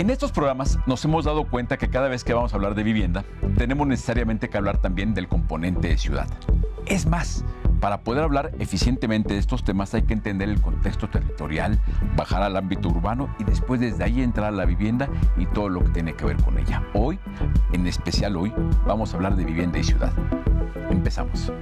En estos programas nos hemos dado cuenta que cada vez que vamos a hablar de vivienda, tenemos necesariamente que hablar también del componente de ciudad. Es más, para poder hablar eficientemente de estos temas hay que entender el contexto territorial, bajar al ámbito urbano y después desde ahí entrar a la vivienda y todo lo que tiene que ver con ella. Hoy, en especial hoy, vamos a hablar de vivienda y ciudad. Empezamos.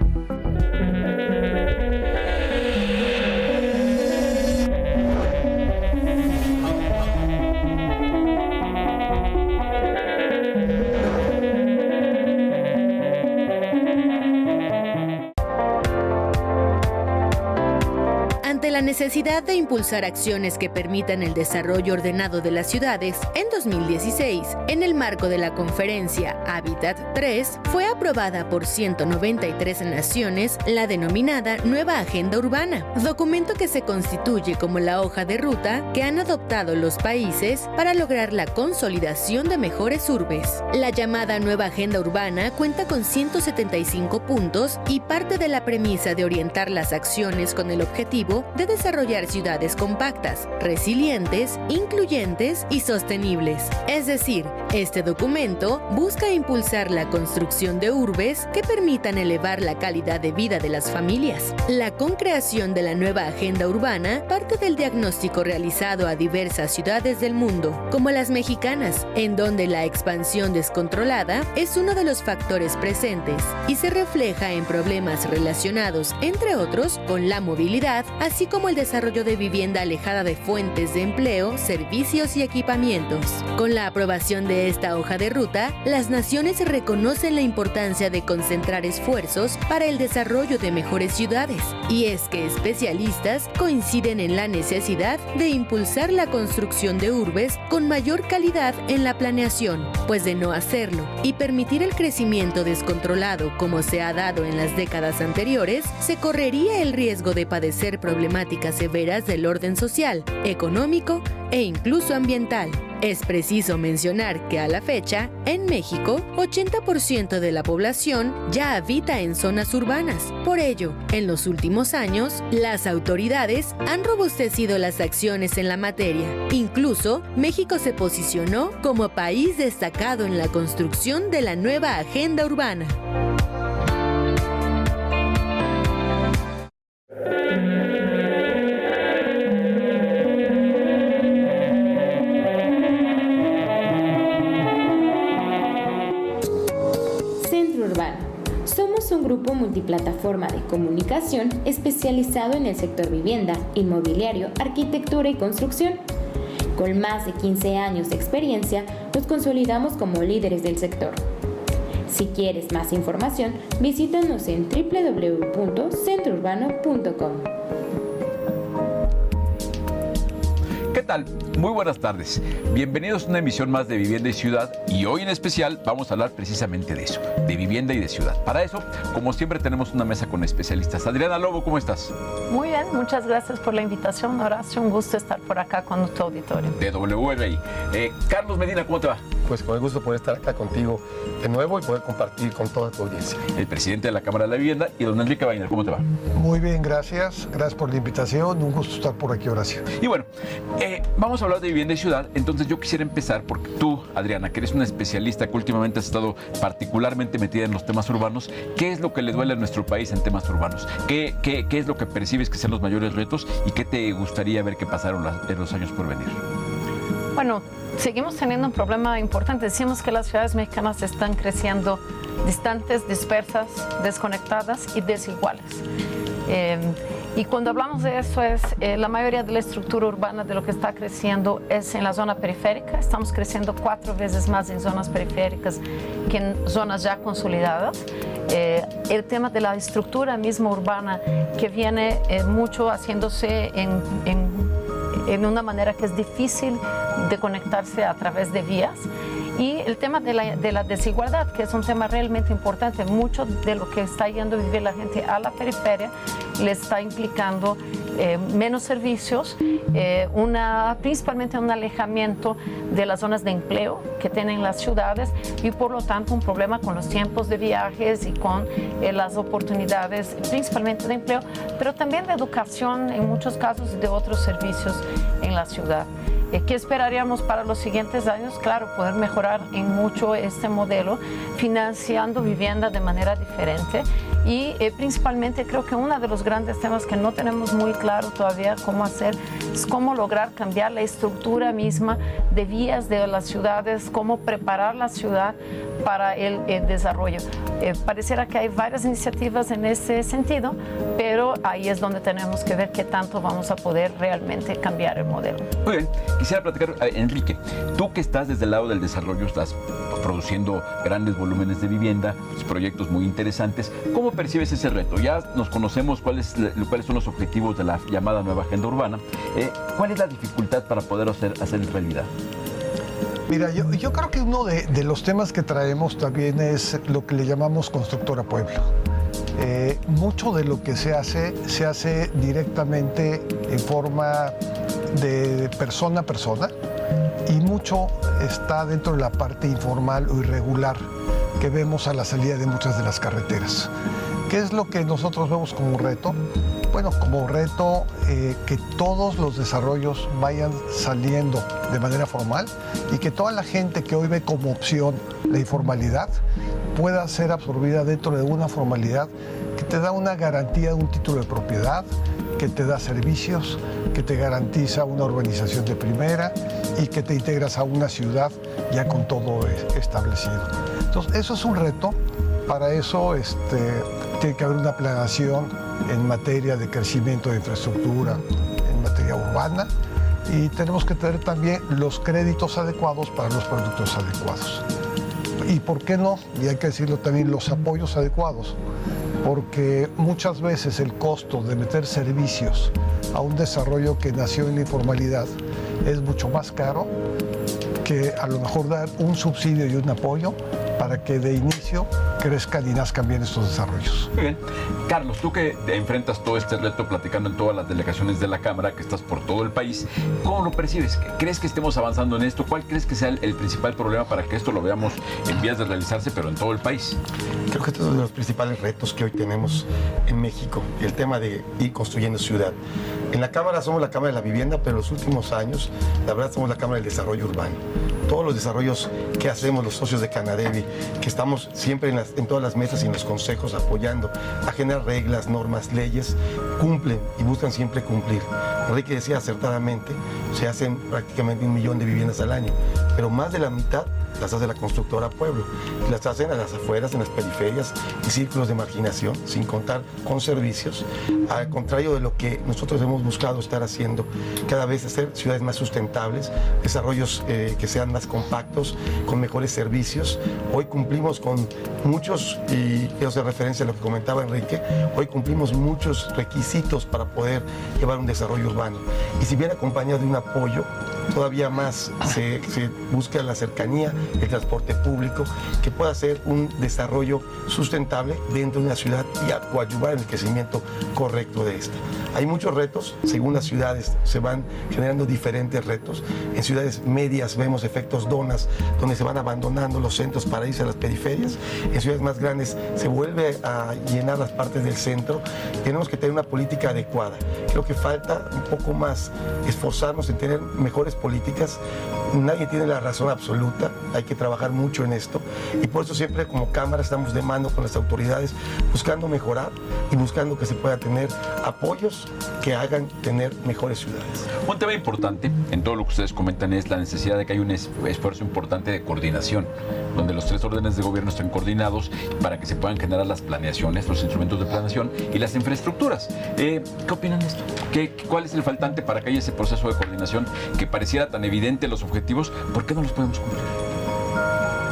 Ante la necesidad de impulsar acciones que permitan el desarrollo ordenado de las ciudades, en 2016, en el marco de la conferencia Hábitat 3, fue aprobada por 193 naciones la denominada Nueva Agenda Urbana, documento que se constituye como la hoja de ruta que han adoptado los países para lograr la consolidación de mejores urbes. La llamada Nueva Agenda Urbana cuenta con 175 puntos y parte de la premisa de orientar las acciones con el objetivo de desarrollar ciudades compactas, resilientes, incluyentes y sostenibles. Es decir, este documento busca impulsar la construcción de urbes que permitan elevar la calidad de vida de las familias. La concreación de la nueva agenda urbana parte del diagnóstico realizado a diversas ciudades del mundo, como las mexicanas, en donde la expansión descontrolada es uno de los factores presentes y se refleja en problemas relacionados, entre otros, con la movilidad, así como el desarrollo de vivienda alejada de fuentes de empleo, servicios y equipamientos. Con la aprobación de esta hoja de ruta, las naciones reconocen la importancia de concentrar esfuerzos para el desarrollo de mejores ciudades, y es que especialistas coinciden en la necesidad de impulsar la construcción de urbes con mayor calidad en la planeación, pues de no hacerlo y permitir el crecimiento descontrolado como se ha dado en las décadas anteriores, se correría el riesgo de padecer problemáticas severas del orden social, económico e incluso ambiental. Es preciso mencionar que a la fecha, en México, 80% de la población ya habita en zonas urbanas. Por ello, en los últimos años, las autoridades han robustecido las acciones en la materia. Incluso, México se posicionó como país destacado en la construcción de la nueva agenda urbana. Somos un grupo multiplataforma de comunicación especializado en el sector vivienda, inmobiliario, arquitectura y construcción. Con más de 15 años de experiencia, nos consolidamos como líderes del sector. Si quieres más información, visítanos en www.centrourbano.com. ¿Qué tal? Muy buenas tardes. Bienvenidos a una emisión más de Vivienda y Ciudad y hoy en especial vamos a hablar precisamente de eso, de vivienda y de ciudad. Para eso, como siempre, tenemos una mesa con especialistas. Adriana Lobo, ¿cómo estás? Muy bien, muchas gracias por la invitación, Horacio. Un gusto estar por acá con tu auditorio. De WMI. Carlos Medina, ¿cómo te va? Pues con el gusto poder estar acá contigo de nuevo y poder compartir con toda tu audiencia. El presidente de la Cámara de la Vivienda y don Enrique Bainer, ¿cómo te va? Muy bien, gracias. Gracias por la invitación. Un gusto estar por aquí, Horacio. Y bueno, vamos a hablar de vivienda y ciudad. Entonces yo quisiera empezar porque tú, Adriana, que eres una especialista que últimamente has estado particularmente metida en los temas urbanos, ¿qué es lo que le duele a nuestro país en temas urbanos? ¿Qué es lo que percibes que sean los mayores retos y qué te gustaría ver que pasaron en los años por venir? Bueno, seguimos teniendo un problema importante. Decimos que las ciudades mexicanas están creciendo distantes, dispersas, desconectadas y desiguales. Y cuando hablamos de eso, la mayoría de la estructura urbana de lo que está creciendo es en la zona periférica. Estamos creciendo 4 veces más en zonas periféricas que en zonas ya consolidadas. El tema de la estructura misma urbana que viene mucho haciéndose en una manera que es difícil de conectarse a través de vías. Y el tema de la desigualdad, que es un tema realmente importante. Mucho de lo que está yendo a vivir la gente a la periferia le está implicando menos servicios, principalmente un alejamiento de las zonas de empleo que tienen las ciudades y por lo tanto un problema con los tiempos de viajes y con las oportunidades principalmente de empleo, pero también de educación en muchos casos y de otros servicios en la ciudad. ¿Qué esperaríamos para los siguientes años? Claro, poder mejorar en mucho este modelo, financiando vivienda de manera diferente y principalmente creo que uno de los grandes temas que no tenemos muy claro todavía cómo hacer es cómo lograr cambiar la estructura misma de vías de las ciudades, cómo preparar la ciudad para el desarrollo. Pareciera que hay varias iniciativas en ese sentido, pero ahí es donde tenemos que ver qué tanto vamos a poder realmente cambiar el modelo. Muy bien, quisiera platicar, Enrique, tú que estás desde el lado del desarrollo, estás produciendo grandes volúmenes de vivienda, proyectos muy interesantes. ¿Cómo percibes ese reto? Ya nos conocemos cuáles son los objetivos de la llamada nueva agenda urbana. ¿Cuál es la dificultad para poder hacer realidad? Mira, yo creo que uno de los temas que traemos también es lo que le llamamos constructora pueblo. Mucho de lo que se hace directamente en forma de persona a persona y mucho está dentro de la parte informal o irregular que vemos a la salida de muchas de las carreteras. ¿Qué es lo que nosotros vemos como un reto? Bueno, como reto que todos los desarrollos vayan saliendo de manera formal y que toda la gente que hoy ve como opción la informalidad pueda ser absorbida dentro de una formalidad que te da una garantía de un título de propiedad, que te da servicios, que te garantiza una urbanización de primera y que te integras a una ciudad ya con todo establecido. Entonces, eso es un reto. Para eso tiene que haber una planeación en materia de crecimiento de infraestructura, en materia urbana, y tenemos que tener también los créditos adecuados para los productos adecuados. Y por qué no, y hay que decirlo también, los apoyos adecuados, porque muchas veces el costo de meter servicios a un desarrollo que nació en la informalidad es mucho más caro que a lo mejor dar un subsidio y un apoyo para que de inicio crezcan y nazcan bien estos desarrollos. Muy bien. Carlos, tú que enfrentas todo este reto platicando en todas las delegaciones de la Cámara, que estás por todo el país, ¿cómo lo percibes? ¿Crees que estemos avanzando en esto? ¿Cuál crees que sea el principal problema para que esto lo veamos en vías de realizarse, pero en todo el país? Creo que este es uno de los principales retos que hoy tenemos en México, el tema de ir construyendo ciudad. En la Cámara somos la Cámara de la Vivienda, pero en los últimos años, la verdad, somos la Cámara del Desarrollo Urbano. Todos los desarrollos que hacemos los socios de Canadevi, que estamos siempre en todas las mesas y en los consejos apoyando a generar reglas, normas, leyes, cumplen y buscan siempre cumplir. Enrique decía acertadamente, se hacen prácticamente 1 millón de viviendas al año, pero más de la mitad las hace la constructora Pueblo, y las hacen a las afueras, en las periferias y círculos de marginación, sin contar con servicios, al contrario de lo que nosotros hemos buscado estar haciendo, cada vez hacer ciudades más sustentables, desarrollos que sean más compactos, con mejores servicios. Hoy cumplimos con muchos, y quiero hacer referencia a lo que comentaba Enrique, hoy cumplimos muchos requisitos para poder llevar un desarrollo urbano, y si viene acompañado de un apoyo, todavía más se busca la cercanía, el transporte público, que pueda ser un desarrollo sustentable dentro de una ciudad y coadyuvar en el crecimiento correcto de esta. Hay muchos retos, según las ciudades se van generando diferentes retos. En ciudades medias vemos efectos donas, donde se van abandonando los centros para irse a las periferias. En ciudades más grandes se vuelve a llenar las partes del centro. Tenemos que tener una política adecuada. Creo que falta un poco más esforzarnos en tener mejores políticas. Nadie tiene la razón absoluta, hay que trabajar mucho en esto, y por eso siempre como Cámara estamos de mano con las autoridades buscando mejorar y buscando que se pueda tener apoyos que hagan tener mejores ciudades. Un tema importante en todo lo que ustedes comentan es la necesidad de que haya un esfuerzo importante de coordinación, donde los 3 órdenes de gobierno estén coordinados para que se puedan generar las planeaciones, los instrumentos de planeación y las infraestructuras. ¿Qué opinan de esto? ¿Cuál es el faltante para que haya ese proceso de coordinación que pareciera tan evidente los objetivos? ¿Por qué no los podemos cumplir?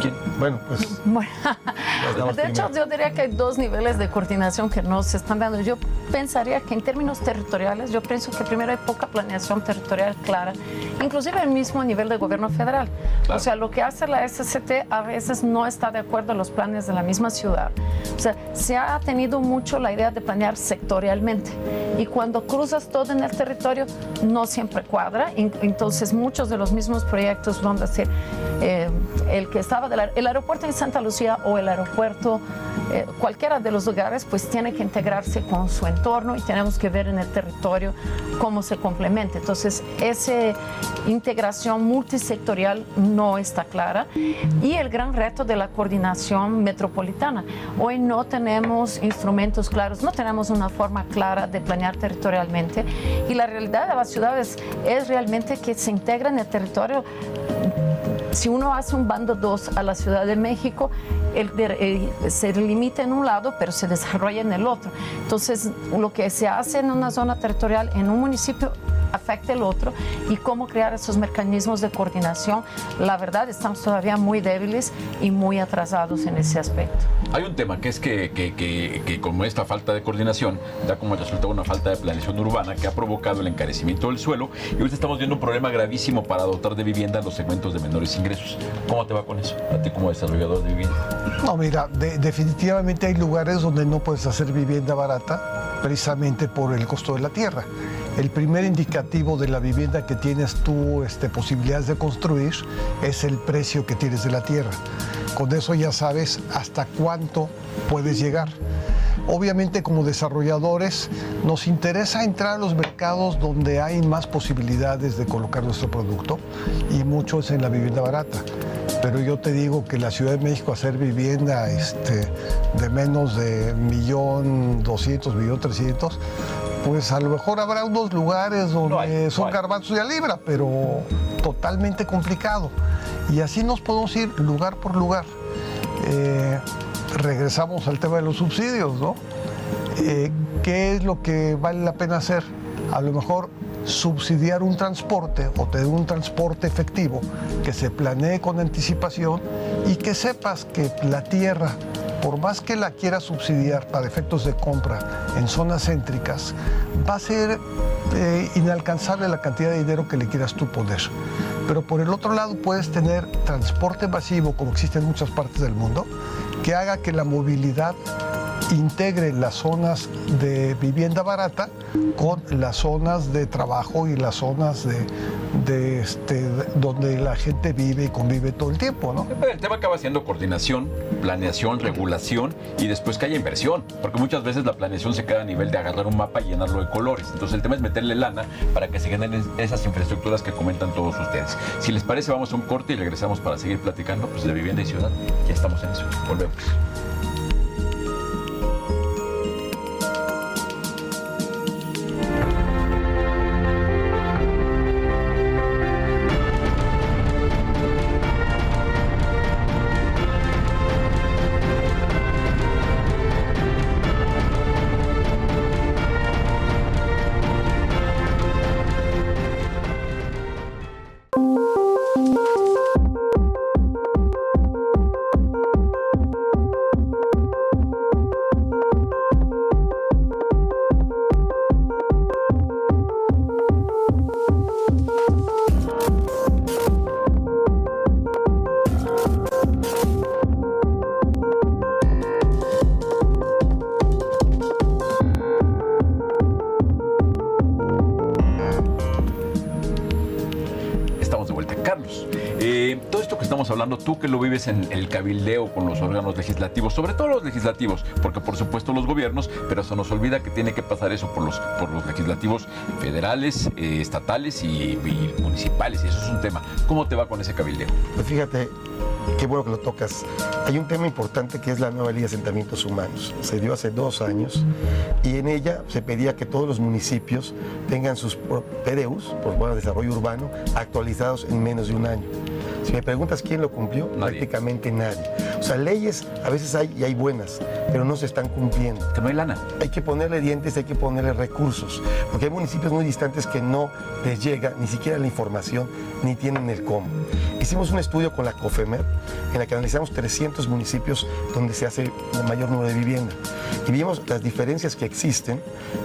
¿Quién? Bueno, pues... Bueno, de hecho, yo diría que hay 2 niveles de coordinación que no se están dando. Yo pensaría que en términos territoriales, yo pienso que primero hay poca planeación territorial clara, inclusive el mismo nivel de gobierno federal. Claro. O sea, lo que hace la SCT a veces no está de acuerdo a los planes de la misma ciudad. O sea, se ha tenido mucho la idea de planear sectorialmente, y cuando cruzas todo en el territorio no siempre cuadra. Entonces muchos de los mismos proyectos, vamos a decir, el que estaba el aeropuerto en Santa Lucía o el aeropuerto cualquiera de los lugares pues tiene que integrarse con su entorno y tenemos que ver en el territorio cómo se complementa. Entonces, esa integración multisectorial no está clara y el gran reto de la coordinación metropolitana. Hoy no tenemos instrumentos claros, no tenemos una forma clara de planear territorialmente y la realidad de las ciudades es realmente que se integra en el territorio. Si uno hace un bando 2 a la Ciudad de México, se limita en un lado, pero se desarrolla en el otro. Entonces, lo que se hace en una zona territorial, en un municipio, afecta el otro y cómo crear esos mecanismos de coordinación. La verdad, estamos todavía muy débiles y muy atrasados en ese aspecto. Hay un tema que es que como esta falta de coordinación da como resultado una falta de planeación urbana que ha provocado el encarecimiento del suelo y hoy estamos viendo un problema gravísimo para dotar de vivienda a los segmentos de menores ingresos. ¿Cómo te va con eso? A ti como desarrollador de vivienda. No, mira, definitivamente hay lugares donde no puedes hacer vivienda barata precisamente por el costo de la tierra. El primer indicativo de la vivienda que tienes tú posibilidades de construir es el precio que tienes de la tierra. Con eso ya sabes hasta cuánto puedes llegar. Obviamente, como desarrolladores, nos interesa entrar a los mercados donde hay más posibilidades de colocar nuestro producto y mucho es en la vivienda barata. Pero yo te digo que la Ciudad de México hacer vivienda de menos de 1.200.000, 1.300.000, pues a lo mejor habrá unos lugares donde son garbanzos de a libra, pero totalmente complicado. Y así nos podemos ir lugar por lugar. Regresamos al tema de los subsidios, ¿no? ¿Qué es lo que vale la pena hacer? A lo mejor subsidiar un transporte o tener un transporte efectivo que se planee con anticipación y que sepas que la tierra, por más que la quieras subsidiar para efectos de compra en zonas céntricas, va a ser inalcanzable la cantidad de dinero que le quieras tú poner. Pero por el otro lado puedes tener transporte masivo, como existe en muchas partes del mundo, que haga que la movilidad integre las zonas de vivienda barata con las zonas de trabajo y las zonas donde la gente vive y convive todo el tiempo, ¿no? El tema acaba siendo coordinación, planeación, regulación y después que haya inversión, porque muchas veces la planeación se queda a nivel de agarrar un mapa y llenarlo de colores. Entonces el tema es meterle lana para que se generen esas infraestructuras que comentan todos ustedes. Si les parece, vamos a un corte y regresamos para seguir platicando de vivienda y ciudad. Ya estamos en eso. Volvemos. Todo esto que estamos hablando, tú que lo vives en el cabildeo con los órganos legislativos, sobre todo los legislativos, porque por supuesto los gobiernos, pero se nos olvida que tiene que pasar eso por los legislativos federales, estatales y municipales, y eso es un tema. ¿Cómo te va con ese cabildeo? Pues fíjate, qué bueno que lo tocas. Hay un tema importante que es la nueva ley de asentamientos humanos. Se dio hace 2 años y en ella se pedía que todos los municipios tengan sus PDUs, por desarrollo urbano, actualizados en menos de un año. Si me preguntas quién lo cumplió, prácticamente nadie. O sea, leyes a veces hay y hay buenas, pero no se están cumpliendo. Que no hay lana. Hay que ponerle dientes, hay que ponerle recursos, porque hay municipios muy distantes que no les llega ni siquiera la información, ni tienen el cómo. Hicimos un estudio con la COFEMER, en la que analizamos 300 municipios donde se hace el mayor número de vivienda. Y vimos las diferencias que existen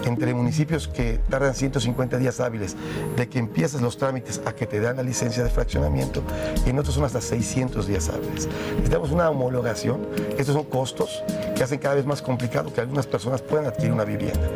entre municipios que tardan 150 días hábiles de que empiezas los trámites a que te dan la licencia de fraccionamiento, y en otros son hasta 600 días hábiles. Necesitamos una homologación. Estos son costos que hacen cada vez más complicado que algunas personas puedan adquirir una vivienda.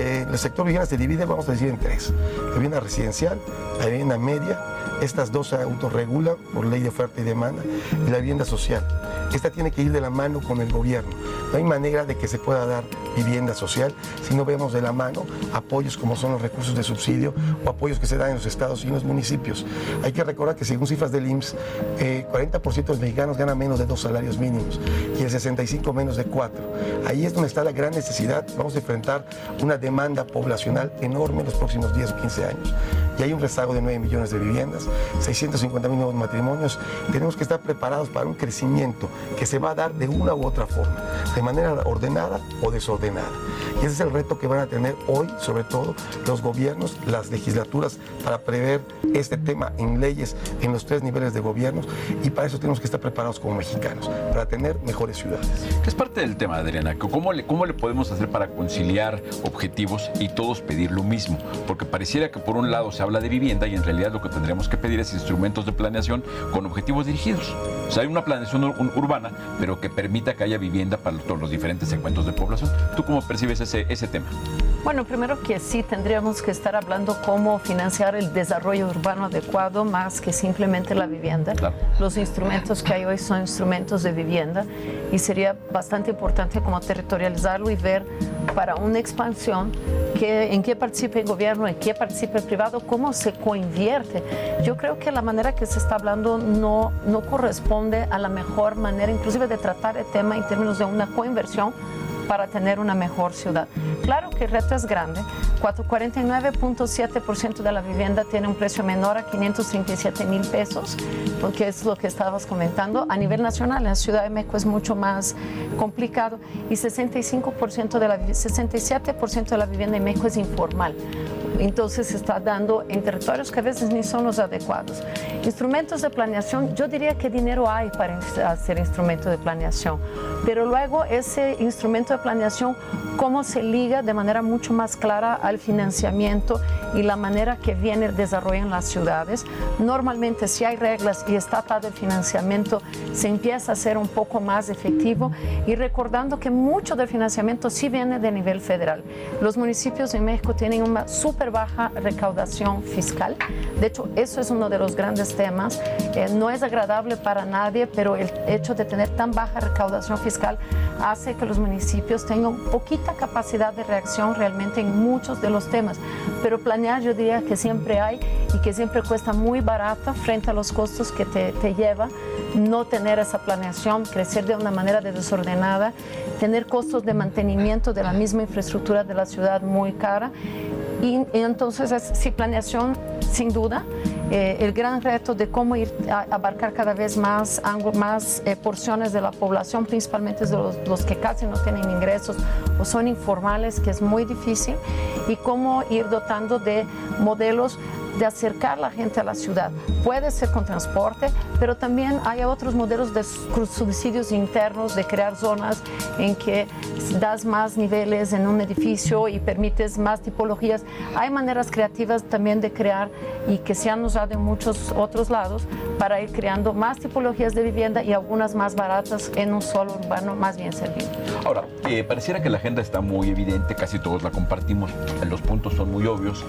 El sector vivienda se divide, vamos a decir, en tres. La vivienda residencial, la vivienda media, estas dos se autorregulan por ley de oferta y demanda, y la vivienda social. Esta tiene que ir de la mano con el gobierno. No hay manera de que se pueda dar vivienda social si no vemos de la mano apoyos como son los recursos de subsidio o apoyos que se dan en los estados y en los municipios. Hay que recordar que según cifras del IMSS, 40% de los mexicanos ganan menos de 2 salarios mínimos y el 65% menos de 4. Ahí es donde está la gran necesidad. Vamos a enfrentar una demanda poblacional enorme en los próximos 10 o 15 años. Y hay un rezago de 9 millones de viviendas, 650,000 nuevos matrimonios. Tenemos que estar preparados para un crecimiento que se va a dar de una u otra forma, de manera ordenada o desordenada. Y ese es el reto que van a tener hoy, sobre todo, los gobiernos, las legislaturas, para prever este tema en leyes en los 3 niveles de gobiernos. Y para eso tenemos que estar preparados como mexicanos, para tener mejores ciudades. Es parte del tema, Adriana. ¿Cómo le podemos hacer para conciliar objetivos y todos pedir lo mismo? Porque pareciera que por un lado se habla de vivienda y en realidad lo que tendríamos que pedir es instrumentos de planeación con objetivos dirigidos. O sea, hay una planeación urbana, pero que permita que haya vivienda para todos los diferentes segmentos de población. ¿Tú cómo percibes ese tema? Bueno, primero que sí tendríamos que estar hablando cómo financiar el desarrollo urbano adecuado más que simplemente la vivienda. Claro. Los instrumentos que hay hoy son instrumentos de vivienda y sería bastante importante como territorializarlo y ver para una expansión en qué participa el gobierno, en qué participa el privado, cómo se coinvierte. Yo creo que la manera que se está hablando no corresponde a la mejor manera, inclusive de tratar el tema en términos de una coinversión para tener una mejor ciudad. Claro que el reto es grande. 49.7% de la vivienda tiene un precio menor a 537,000 pesos, porque es lo que estabas comentando. A nivel nacional, en la Ciudad de México es mucho más complicado y 67% de la vivienda en México es informal. Entonces se está dando en territorios que a veces ni son los adecuados. Instrumentos de planeación, yo diría que dinero hay para hacer instrumentos de planeación, pero luego ese instrumento de planeación, cómo se liga de manera mucho más clara al financiamiento y la manera que viene el desarrollo en las ciudades. Normalmente si hay reglas y está atado el financiamiento, se empieza a ser un poco más efectivo y recordando que mucho del financiamiento sí viene de nivel federal. Los municipios en México tienen una súper baja recaudación fiscal. De hecho, eso es uno de los grandes temas. No es agradable para nadie, pero el hecho de tener tan baja recaudación fiscal hace que los municipios tengan poquita capacidad de reacción realmente en muchos de los temas. Pero planear yo diría que siempre hay y que siempre cuesta muy barato frente a los costos que te lleva no tener esa planeación, crecer de una manera desordenada, tener costos de mantenimiento de la misma infraestructura de la ciudad muy cara. Y entonces, sí, planeación, sin duda, el gran reto de cómo ir a abarcar cada vez más porciones de la población, principalmente de los que casi no tienen ingresos o son informales, que es muy difícil, y cómo ir dotando de modelos de acercar a la gente a la ciudad. Puede ser con transporte, pero también hay otros modelos de subsidios internos, de crear zonas en que das más niveles en un edificio y permites más tipologías. Hay maneras creativas también de crear y que se han usado en muchos otros lados para ir creando más tipologías de vivienda y algunas más baratas en un suelo urbano más bien servido. Ahora, pareciera que la agenda está muy evidente, casi todos la compartimos, los puntos son muy obvios.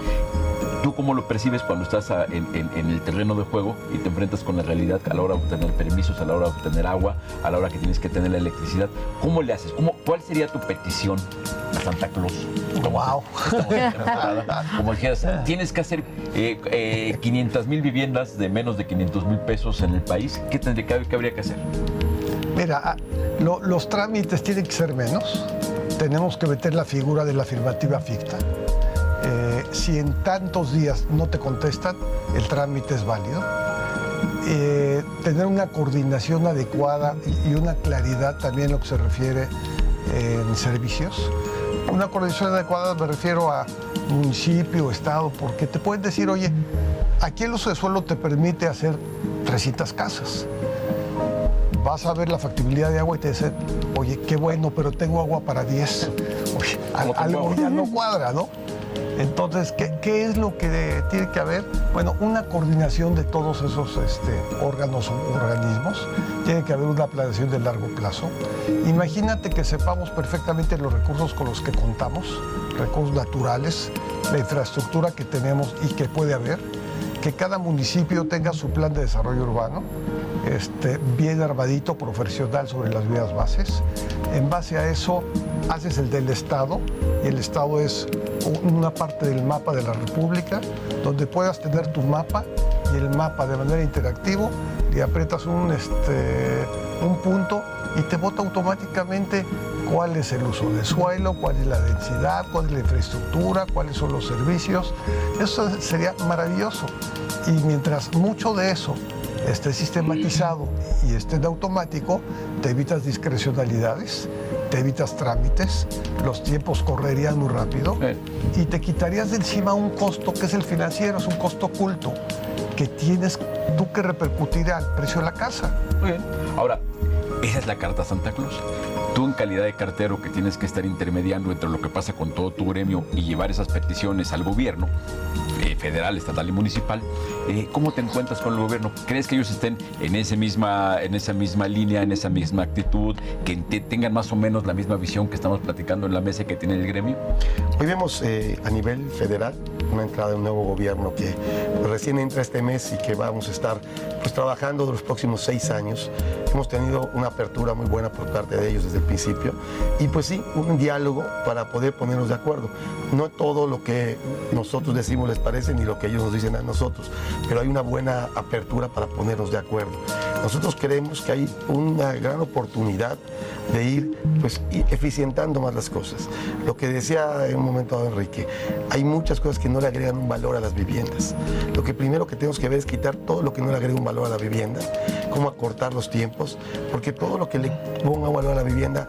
¿Tú cómo lo percibes cuando estás en el terreno de juego y te enfrentas con la realidad a la hora de obtener permisos, a la hora de obtener agua, a la hora que tienes que tener la electricidad? ¿Cómo le haces? ¿Cuál sería tu petición a Santa Claus? ¡Wow! Como dijeras, tienes que hacer 500,000 viviendas de menos de 500,000 pesos en el país. ¿Qué habría que hacer? Mira, los trámites tienen que ser menos. Tenemos que meter la figura de la afirmativa ficta. Si en tantos días no te contestan, el trámite es válido. Tener una coordinación adecuada y una claridad también en lo que se refiere en servicios. Una coordinación adecuada me refiero a municipio, estado, porque te pueden decir, oye, aquí el uso de suelo te permite hacer 300 casas. Vas a ver la factibilidad de agua y te dicen, oye, qué bueno, pero tengo agua para 10. Oye, algo ya no cuadra, ¿no? Entonces, ¿qué es lo que tiene que haber? Bueno, una coordinación de todos esos órganos o organismos. Tiene que haber una planeación de largo plazo. Imagínate que sepamos perfectamente los recursos con los que contamos recursos naturales, la infraestructura que tenemos y que puede haber, que cada municipio tenga su plan de desarrollo urbano, bien armadito, profesional sobre las vías bases. En base a eso haces el del Estado, y el Estado es una parte del mapa de la República, donde puedas tener tu mapa y el mapa de manera interactiva, le aprietas un punto y te bota automáticamente cuál es el uso de suelo, cuál es la densidad, cuál es la infraestructura, cuáles son los servicios. Eso sería maravilloso. Y mientras mucho de eso esté sistematizado y esté en automático, te evitas discrecionalidades, te evitas trámites, los tiempos correrían muy rápido y te quitarías de encima un costo que es el financiero, es un costo oculto que tienes tú que repercutir al precio de la casa. Muy bien. Ahora, esa es la carta Santa Claus. Tú, en calidad de cartero que tienes que estar intermediando entre lo que pasa con todo tu gremio y llevar esas peticiones al gobierno federal, estatal y municipal, ¿cómo te encuentras con el gobierno? ¿Crees que ellos estén en esa misma línea, en esa misma actitud, que tengan más o menos la misma visión que estamos platicando en la mesa que tiene el gremio? Hoy vemos a nivel federal una entrada de un nuevo gobierno que recién entra este mes y que vamos a estar trabajando los próximos 6 años. Hemos tenido una apertura muy buena por parte de ellos desde el principio y pues sí, un diálogo para poder ponernos de acuerdo. No todo lo que nosotros decimos les parece ni lo que ellos nos dicen a nosotros, pero hay una buena apertura para ponernos de acuerdo. Nosotros creemos que hay una gran oportunidad de ir eficientando más las cosas. Lo que decía en un momento dado Enrique, hay muchas cosas que no le agregan un valor a las viviendas. Lo que primero que tenemos que ver es quitar todo lo que no le agrega un valor a la vivienda, cómo acortar los tiempos, porque todo lo que le ponga un valor a la vivienda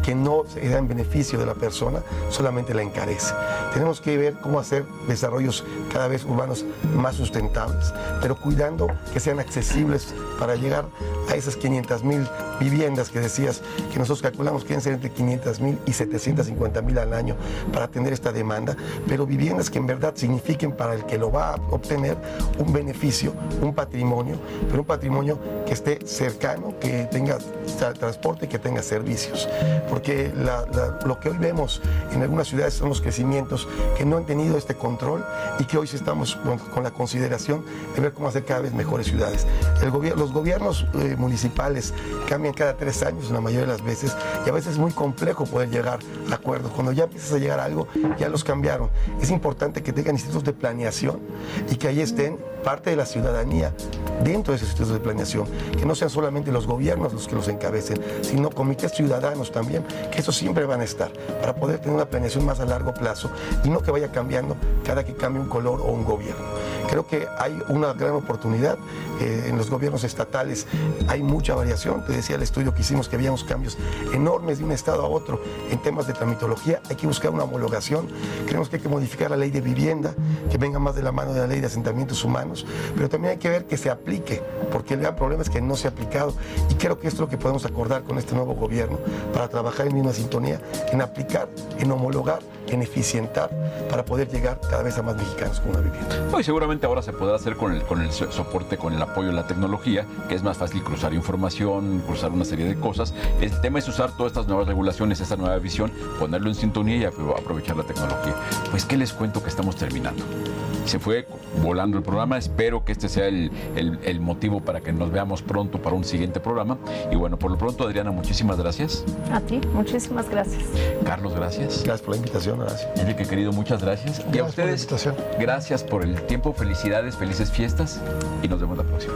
que no se da en beneficio de la persona, solamente la encarece. Tenemos que ver cómo hacer desarrollos cada vez urbanos más sustentables, pero cuidando que sean accesibles para llegar a esas 500,000 viviendas que decías, que nosotros calculamos que deben ser entre 500,000 y 750,000 al año para atender esta demanda, pero viviendas que en verdad signifiquen para el que lo va a obtener un beneficio, un patrimonio, pero un patrimonio que esté cercano, que tenga transporte y que tenga servicios. Porque lo que hoy vemos en algunas ciudades son los crecimientos que no han tenido este control y que hoy sí estamos con la consideración de ver cómo hacer cada vez mejores ciudades. Los gobiernos municipales cambian cada 3 años en la mayoría de las veces y a veces es muy complejo poder llegar a acuerdos. Cuando ya empiezas a llegar a algo, ya los cambiaron. Es importante que tengan institutos de planeación y que ahí estén parte de la ciudadanía dentro de esos institutos de planeación, que no sean solamente los gobiernos los que los encabecen, sino comités ciudadanos también, que esos siempre van a estar, para poder tener una planeación más a largo plazo y no que vaya cambiando cada que cambie un color o un gobierno. Creo que hay una gran oportunidad. En los gobiernos estatales hay mucha variación. Te decía el estudio que hicimos que habíamos cambios enormes de un estado a otro en temas de tramitología. Hay que buscar una homologación. Creemos que hay que modificar la ley de vivienda, que venga más de la mano de la ley de asentamientos humanos, pero también hay que ver que se aplique, porque el gran problema es que no se ha aplicado. Y creo que esto es lo que podemos acordar con este nuevo gobierno para trabajar en misma sintonía, en aplicar, en homologar, en eficientar, para poder llegar cada vez a más mexicanos con una vivienda. Y seguramente ahora se podrá hacer con el soporte, con el apoyo de la tecnología, que es más fácil cruzar información, cruzar una serie de cosas. El tema es usar todas estas nuevas regulaciones, esta nueva visión, ponerlo en sintonía y aprovechar la tecnología. Pues, ¿qué les cuento que estamos terminando? Se fue volando el programa. Espero que este sea el motivo para que nos veamos pronto para un siguiente programa. Y bueno, por lo pronto, Adriana, muchísimas gracias. A ti, muchísimas gracias. Carlos, gracias. Gracias por la invitación, Horacio. Enrique, querido, muchas gracias. Y a ustedes, gracias por el tiempo. Felicidades, felices fiestas y nos vemos la próxima.